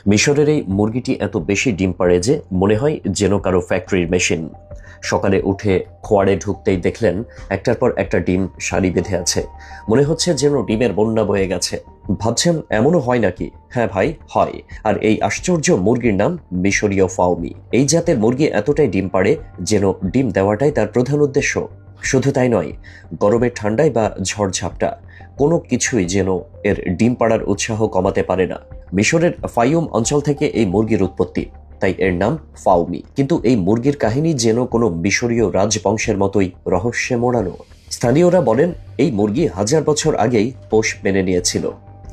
মিশরের এই মুরগিটি এত বেশি ডিম পাড়ে যে মনে হয় যেন কারো ফ্যাক্টরির মেশিন। সকালে উঠে খোয়াড়ে ঢুকতেই দেখলেন একটার পর একটা ডিম সারি বেঁধে আছে। মনে হচ্ছে যেন ডিমের বন্যা বয়ে গেছে। ভাবছেন এমনও হয় নাকি? হ্যাঁ ভাই, হয়। আর এই আশ্চর্য মুরগির নাম মিশরীয় ফাউমি। এই জাতের মুরগি এতটাই ডিম পাড়ে যেন ডিম দেওয়াটাই তার প্রধান উদ্দেশ্য। শুধু তাই নয়, গরমের ঠান্ডায় বা ঝড়ঝাপটা কোনো কিছুই যেন এর ডিম পাড়ার উৎসাহ কমাতে পারে না। মিশরের ফাইয়ুম অঞ্চল থেকে এই মুরগির উৎপত্তি, তাই এর নাম ফাউমি। কিন্তু এই মুরগির কাহিনী যেন কোনো মিশরীয় রাজবংশের মতোই রহস্যে মোড়ানো। স্থানীয়রা বলেন এই মুরগি হাজার বছর আগেই পোষ মেনে নিয়েছিল।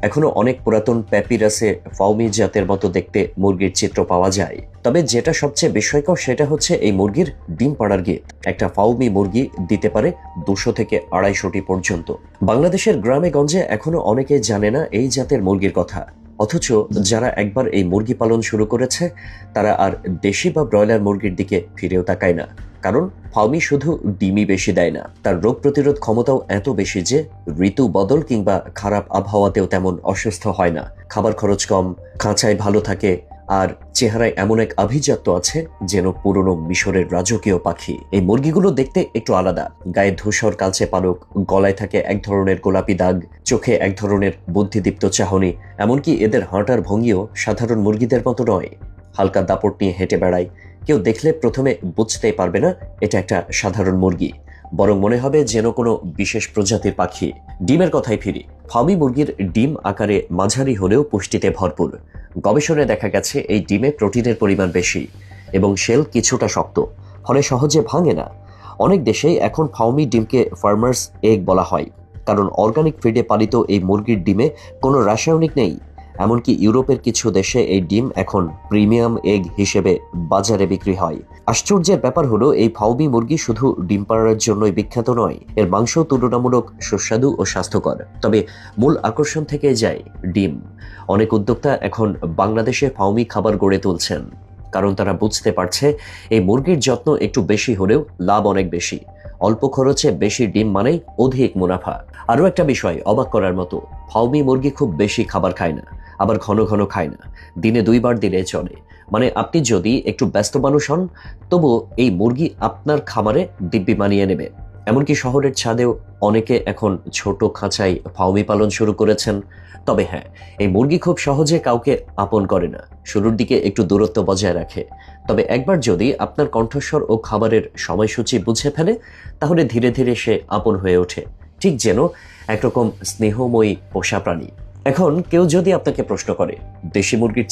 এখনো অনেক পুরাতন প্যাপিরাসে ফাউমি জাতের মতো দেখতে মুরগির চিত্র পাওয়া যায়। তবে যেটা সবচেয়ে বিস্ময়কর সেটা হচ্ছে এই মুরগির ডিম পাড়ার গীত। একটা ফাউমি মুরগি দিতে পারে 200 থেকে 250টি পর্যন্ত। বাংলাদেশের গ্রামে গঞ্জে এখনো অনেকে জানে না এই জাতের মুরগির কথা। অথচ যারা একবার এই মুরগি পালন শুরু করেছে তারা আর দেশি বা ব্রয়লার মুরগির দিকে ফিরেও তাকায় না। কারণ ফাউমি শুধু ডিমই বেশি দেয় না, তার রোগ প্রতিরোধ ক্ষমতাও এত বেশি যে ঋতু বদল কিংবা খারাপ আবহাওয়াতেও তেমন অসুস্থ হয় না। খাবার খরচ কম, খাঁচায় ভালো থাকে, আর চেহারায় এমন এক আভিজাত্য আছে যেন পুরনো মিশরের রাজকীয় পাখি। এই মুরগিগুলো দেখতে একটু আলাদা। গায়ে ধূসর কালচে পালক, গলায় থাকে এক ধরনের গোলাপি দাগ, চোখে এক ধরনের বুদ্ধিদীপ্ত চাহনি। এমনকি এদের হাঁটার ভঙ্গিও সাধারণ মুরগিদের মতো নয়। হালকা দাপট নিয়ে হেঁটে বেড়ায়। কেউ দেখলে প্রথমে বুঝতেই পারবে না এটা একটা সাধারণ মুরগি, বরং মনে হবে যেন কোনো বিশেষ প্রজাতির পাখি। ডিমের কথায় ফিরি। ফাউমি মুরগির ডিম আকারে মাঝারি হলেও পুষ্টিতে ভরপুর। গবেষণায় দেখা গেছে এই ডিমে প্রোটিনের পরিমাণ বেশি এবং শেল কিছুটা শক্ত, ফলে সহজে ভাঙে না। অনেক দেশেই এখন ফাউমি ডিমকে ফার্মার্স এগ বলা হয়, কারণ অর্গানিক ফিডে পালিত এই মুরগির ডিমে কোনো রাসায়নিক নেই। এমনকি ইউরোপের কিছু দেশে এই ডিম এখন প্রিমিয়াম এগ হিসেবে বাজারে বিক্রি হয়। আশ্চর্যের ব্যাপার হলো এই ফাউমি মুরগি শুধু ডিম পাড়ার জন্যই বিখ্যাত নয়, এর মাংস তুলনামূলক সুস্বাদু ও স্বাস্থ্যকর। তবে মূল আকর্ষণ থেকে যায় ডিম। অনেক উদ্যোক্তা এখন বাংলাদেশে ফাউমি খাবার গড়ে তুলছেন, কারণ তারা বুঝতে পারছে এই মুরগির যত্ন একটু বেশি হলেও লাভ অনেক বেশি। অল্প খরচে বেশি ডিম মানেই অধিক মুনাফা। আরও একটা বিষয় অবাক করার মতো, ফাউমি মুরগি খুব বেশি খাবার খায় না, আবার ঘন ঘন খায় না। দিনে 2 বার দিলে চলে। মানে আপনি যদি একটু ব্যস্ত মানুষ হন, তবু এই মুরগি আপনার খামারে দিব্যি মানিয়ে নেবে। এমনকি শহরের ছাদেও অনেকে এখন ছোট খাঁচায় ফাউমি পালন শুরু করেছেন। তবে হ্যাঁ, এই মুরগি খুব সহজে কাউকে আপন করে না, শুরুর দিকে একটু দূরত্ব বজায় রাখে। তবে একবার যদি আপনার কণ্ঠস্বর ও খাবারের সময়সূচি বুঝে ফেলে, তাহলে ধীরে ধীরে সে আপন হয়ে ওঠে, ঠিক যেন একরকম স্নেহময়ী পোষা প্রাণী। এখন কেউ যদি আপনাকে প্রশ্ন করে দেশি মুরগির